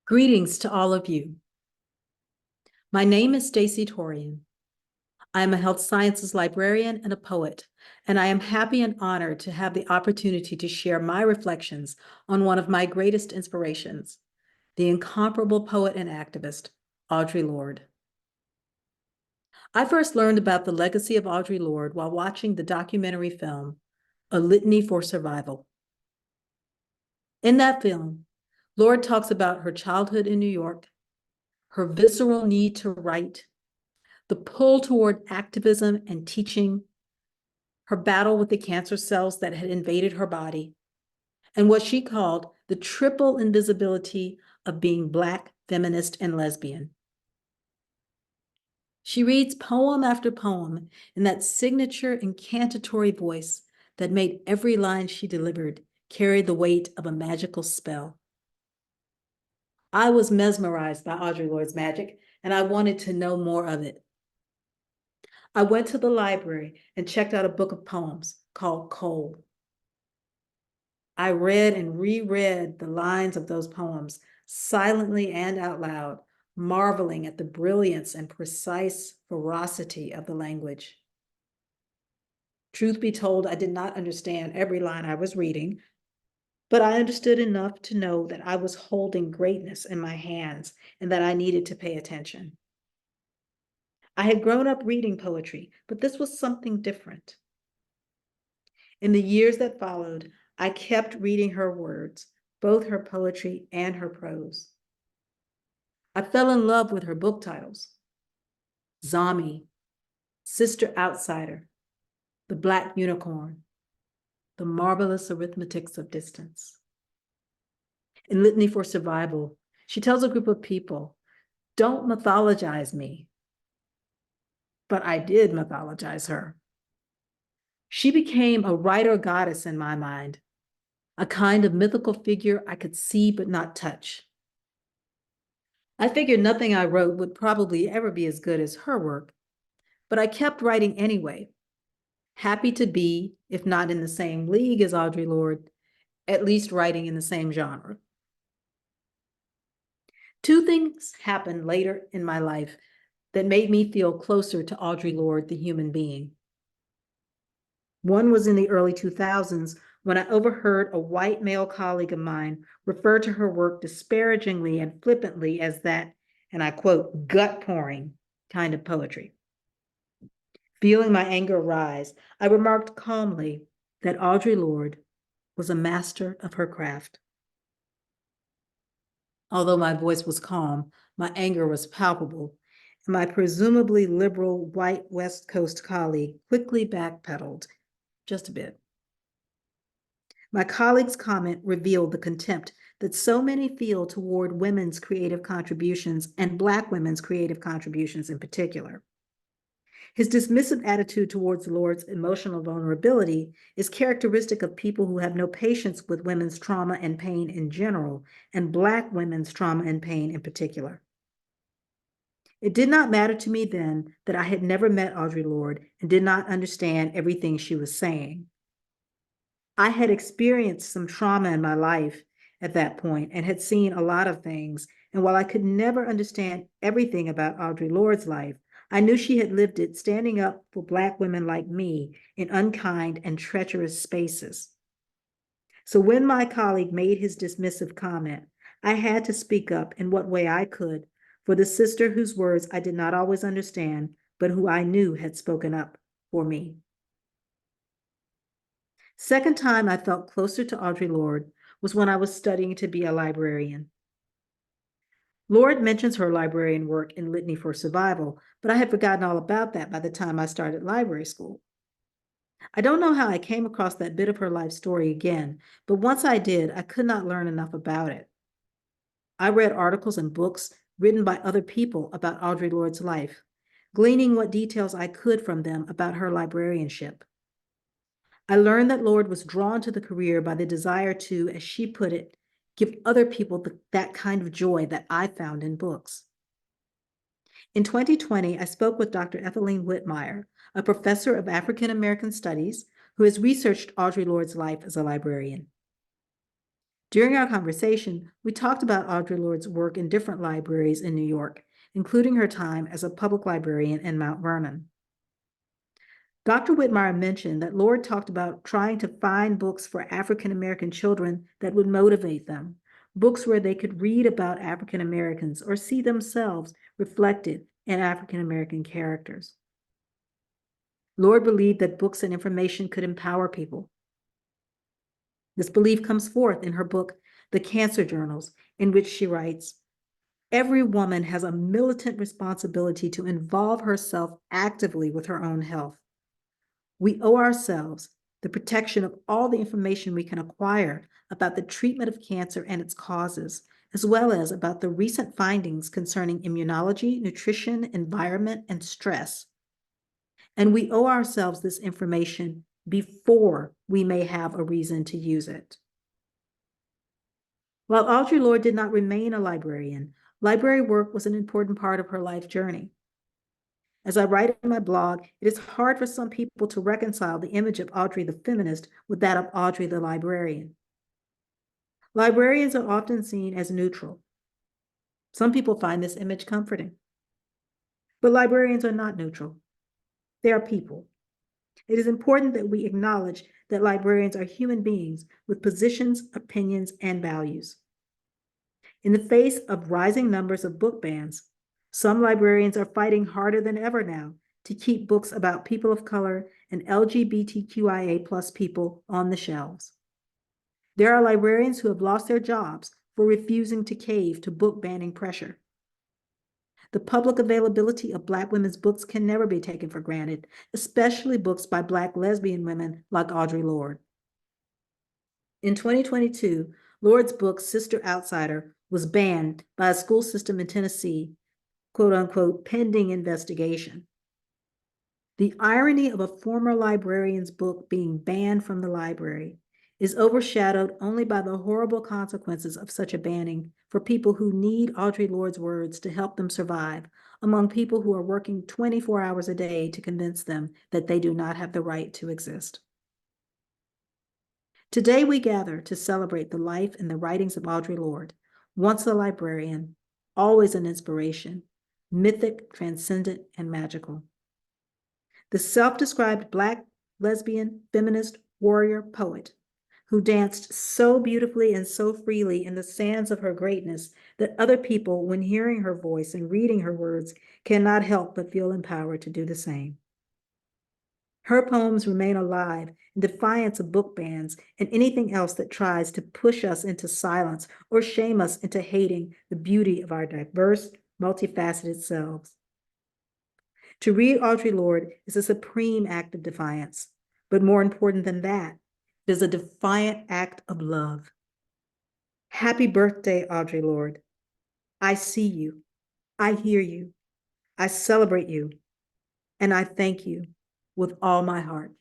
Greetings to all of you. My name is Stacy Torian. I am a health sciences librarian and a poet, and I am happy and honored to have the opportunity to share my reflections on one of my greatest inspirations, the incomparable poet and activist, Audre Lorde. I first learned about the legacy of Audre Lorde while watching the documentary film, A Litany for Survival. In that film, Lorde talks about her childhood in New York, her visceral need to write, the pull toward activism and teaching, her battle with the cancer cells that had invaded her body, and what she called the triple invisibility of being Black, feminist, and lesbian. She reads poem after poem in that signature incantatory voice that made every line she delivered carry the weight of a magical spell. I was mesmerized by Audre Lorde's magic, and I wanted to know more of it. I went to the library and checked out a book of poems called Coal. I read and reread the lines of those poems silently and out loud, marveling at the brilliance and precise ferocity of the language. Truth be told, I did not understand every line I was reading, but I understood enough to know that I was holding greatness in my hands and that I needed to pay attention. I had grown up reading poetry, but this was something different. In the years that followed, I kept reading her words, both her poetry and her prose. I fell in love with her book titles: ZAMI, Sister Outsider, The Black Unicorn, The Marvelous Arithmetics of Distance. In Litany for Survival, she tells a group of people, "Don't mythologize me." But I did mythologize her. She became a writer goddess in my mind, a kind of mythical figure I could see but not touch. I figured nothing I wrote would probably ever be as good as her work, but I kept writing anyway, happy to be, if not in the same league as Audre Lorde, at least writing in the same genre. Two things happened later in my life that made me feel closer to Audre Lorde, the human being. One was in the early 2000s when I overheard a white male colleague of mine refer to her work disparagingly and flippantly as that, and I quote, gut-pouring kind of poetry. Feeling my anger rise, I remarked calmly that Audre Lorde was a master of her craft. Although my voice was calm, my anger was palpable, and my presumably liberal white West Coast colleague quickly backpedaled just a bit. My colleague's comment revealed the contempt that so many feel toward women's creative contributions and Black women's creative contributions in particular. His dismissive attitude towards Lorde's emotional vulnerability is characteristic of people who have no patience with women's trauma and pain in general, and Black women's trauma and pain in particular. It did not matter to me then that I had never met Audre Lorde and did not understand everything she was saying. I had experienced some trauma in my life at that point and had seen a lot of things, and while I could never understand everything about Audre Lorde's life, I knew she had lived it standing up for Black women like me in unkind and treacherous spaces. So when my colleague made his dismissive comment, I had to speak up in what way I could for the sister whose words I did not always understand, but who I knew had spoken up for me. Second time I felt closer to Audre Lorde was when I was studying to be a librarian. Lorde mentions her librarian work in Litany for Survival, but I had forgotten all about that by the time I started library school. I don't know how I came across that bit of her life story again, but once I did, I could not learn enough about it. I read articles and books written by other people about Audre Lorde's life, gleaning what details I could from them about her librarianship. I learned that Lorde was drawn to the career by the desire to, as she put it, give other people that kind of joy that I found in books. In 2020, I spoke with Dr. Ethelene Whitmire, a professor of African American Studies who has researched Audre Lorde's life as a librarian. During our conversation, we talked about Audre Lorde's work in different libraries in New York, including her time as a public librarian in Mount Vernon. Dr. Whitmire mentioned that Lorde talked about trying to find books for African American children that would motivate them, books where they could read about African Americans or see themselves reflected in African American characters. Lorde believed that books and information could empower people. This belief comes forth in her book, The Cancer Journals, in which she writes, "Every woman has a militant responsibility to involve herself actively with her own health. We owe ourselves the protection of all the information we can acquire about the treatment of cancer and its causes, as well as about the recent findings concerning immunology, nutrition, environment, and stress. And we owe ourselves this information before we may have a reason to use it." While Audre Lorde did not remain a librarian, library work was an important part of her life journey. As I write in my blog, it is hard for some people to reconcile the image of Audre the feminist with that of Audre the librarian. Librarians are often seen as neutral. Some people find this image comforting. But librarians are not neutral. They are people. It is important that we acknowledge that librarians are human beings with positions, opinions, and values. In the face of rising numbers of book bans, some librarians are fighting harder than ever now to keep books about people of color and LGBTQIA+ people on the shelves. There are librarians who have lost their jobs for refusing to cave to book banning pressure. The public availability of Black women's books can never be taken for granted, especially books by Black lesbian women like Audre Lorde. In 2022, Lorde's book, Sister Outsider, was banned by a school system in Tennessee, quote unquote, pending investigation. The irony of a former librarian's book being banned from the library is overshadowed only by the horrible consequences of such a banning for people who need Audre Lorde's words to help them survive, among people who are working 24 hours a day to convince them that they do not have the right to exist. Today we gather to celebrate the life and the writings of Audre Lorde, once a librarian, always an inspiration, mythic, transcendent, and magical. The self-described Black lesbian, feminist, warrior poet who danced so beautifully and so freely in the sands of her greatness that other people, when hearing her voice and reading her words, cannot help but feel empowered to do the same. Her poems remain alive in defiance of book bans and anything else that tries to push us into silence or shame us into hating the beauty of our diverse, multifaceted selves. To read Audre Lorde is a supreme act of defiance, but more important than that, it is a defiant act of love. Happy birthday, Audre Lorde. I see you, I hear you, I celebrate you, and I thank you with all my heart.